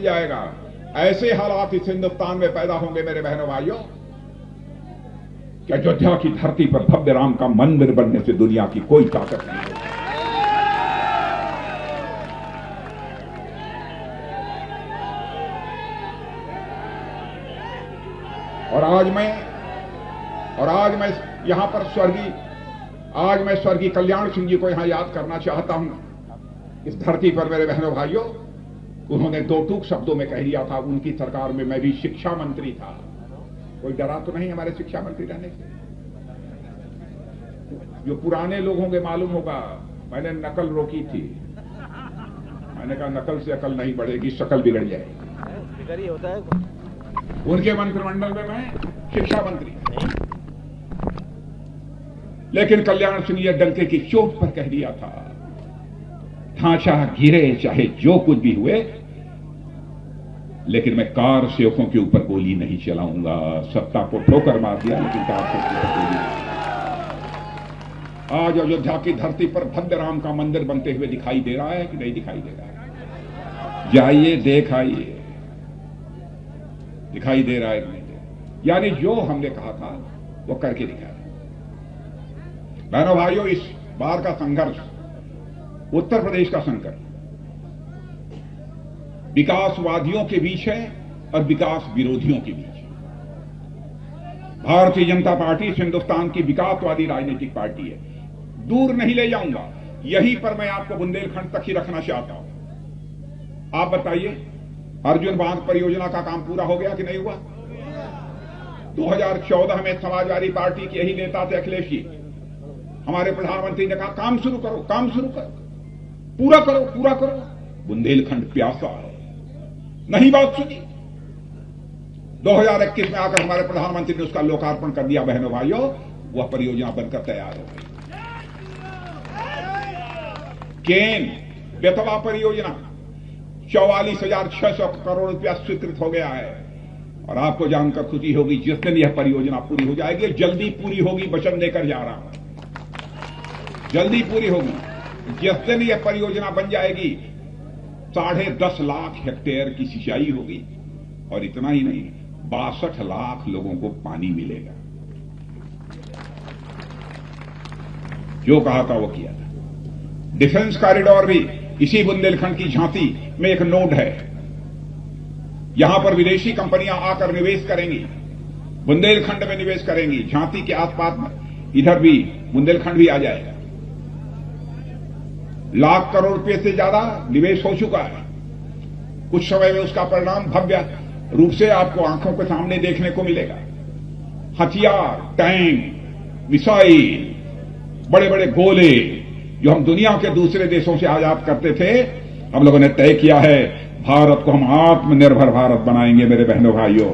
बन जाएगा। ऐसे हालात इस हिंदुस्तान में पैदा होंगे मेरे बहनों भाइयों कि अयोध्या की धरती पर भव्य राम का मंदिर बनने से दुनिया की कोई ताकत नहीं होगी। और आज मैं यहां पर स्वर्गीय कल्याण सिंह जी को यहां याद करना चाहता हूं। इस धरती पर मेरे बहनों भाइयों, उन्होंने दो टूक शब्दों में कह दिया था, उनकी सरकार में मैं भी शिक्षा मंत्री था। कोई डरा तो नहीं हमारे शिक्षा मंत्री रहने से? जो पुराने लोगों के मालूम होगा, मैंने नकल रोकी थी। मैंने कहा नकल से अकल नहीं बढ़ेगी, शकल बिगड़ जाएगी। होता है उनके मंत्रिमंडल में मैं शिक्षा मंत्री, लेकिन कल्याण सिंह ने डंके की चोट पर कह दिया था, ढांचा गिरे चाहे जो कुछ भी हुए, लेकिन मैं कार सेवकों के ऊपर गोली नहीं चलाऊंगा। सत्ता को ठोकर मार दिया, लेकिन कार सेवकों पर गोली नहीं। आज अयोध्या की धरती पर भव्य राम का मंदिर बनते हुए दिखाई दे रहा है कि नहीं दिखाई दे रहा है? जाइए देख आइए, दिखाई दे रहा है कि नहीं दे रहा? यानी जो हमने कहा था वो करके दिखाया। बहनों भाइयों, इस बार का संघर्ष उत्तर प्रदेश का संकट विकासवादियों के बीच है और विकास विरोधियों के बीच है। भारतीय जनता पार्टी हिंदुस्तान की विकासवादी राजनीतिक पार्टी है। दूर नहीं ले जाऊंगा, यहीं पर मैं आपको बुंदेलखंड तक ही रखना चाहता हूं। आप बताइए, अर्जुन बांध परियोजना का काम पूरा हो गया कि नहीं हुआ? 2014 में समाजवादी पार्टी के यही नेता थे अखिलेश जी, हमारे प्रधानमंत्री ने कहा काम शुरू करो, काम शुरू करो, पूरा करो, पूरा करो। बुंदेलखंड प्यासा है, नहीं बात सुनी। 2021 में आकर हमारे प्रधानमंत्री ने उसका लोकार्पण कर दिया। बहनों भाइयों, वह परियोजना बनकर तैयार हो गई। केन बेतवा परियोजना 44,600 करोड़ रुपया स्वीकृत हो गया है। और आपको जानकर खुशी होगी, जिस दिन यह परियोजना पूरी हो जाएगी, जल्दी पूरी होगी, वचन देकर जा रहा हूं, जल्दी पूरी होगी। जिस दिन यह परियोजना बन जाएगी, 10.5 लाख हेक्टेयर की सिंचाई होगी। और इतना ही नहीं, 62 लाख लोगों को पानी मिलेगा। जो कहा था वो किया था। डिफेंस कॉरिडोर भी इसी बुंदेलखंड की झांसी में एक नोड है। यहां पर विदेशी कंपनियां आकर निवेश करेंगी, बुंदेलखंड में निवेश करेंगी। झांसी के आसपास में इधर भी बुंदेलखंड भी आ जाएगा। लाख करोड़ रुपए से ज्यादा निवेश हो चुका है। कुछ समय में उसका परिणाम भव्य रूप से आपको आंखों के सामने देखने को मिलेगा। हथियार, टैंक, मिसाइल, बड़े बड़े गोले जो हम दुनिया के दूसरे देशों से आयात करते थे, हम लोगों ने तय किया है भारत को हम आत्मनिर्भर भारत बनाएंगे। मेरे बहनों भाइयों,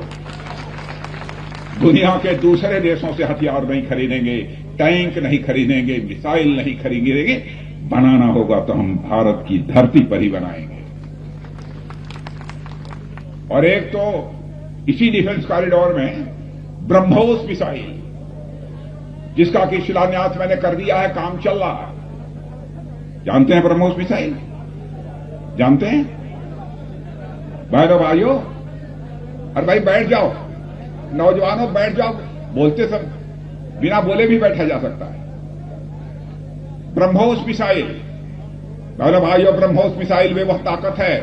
दुनिया के दूसरे देशों से हथियार नहीं खरीदेंगे, टैंक नहीं खरीदेंगे, मिसाइल नहीं खरीदेंगे। बनाना होगा तो हम भारत की धरती पर ही बनाएंगे। और एक तो इसी डिफेंस कॉरिडोर में ब्रह्मोस मिसाइल, जिसका कि शिलान्यास मैंने कर दिया है, काम चल रहा है। जानते हैं ब्रह्मोस मिसाइल? जानते हैं बहनों भाइयों? अरे भाई बैठ जाओ, नौजवानों बैठ जाओ, बोलते सब बिना बोले भी बैठा जा सकता है। ब्रह्मोस मिसाइल, बहनों भाइयों, ब्रह्मोस मिसाइल में वह ताकत है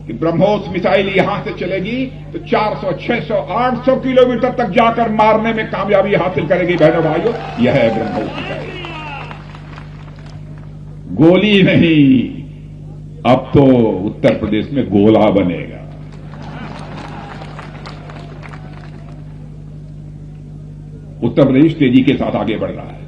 कि ब्रह्मोस मिसाइल यहां से चलेगी तो 400, 600, 800 किलोमीटर तक जाकर मारने में कामयाबी हासिल करेगी। बहनों भाइयों, यह है ब्रह्मोस मिसाइल। गोली नहीं, अब तो उत्तर प्रदेश में गोला बनेगा। उत्तर प्रदेश तेजी के साथ आगे बढ़ रहा है।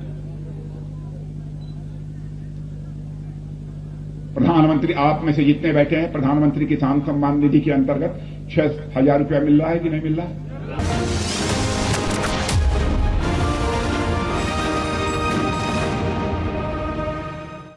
प्रधानमंत्री, आप में से जितने बैठे हैं, प्रधानमंत्री किसान सम्मान निधि के अंतर्गत 6,000 रुपया मिल रहा है कि नहीं मिल रहा है?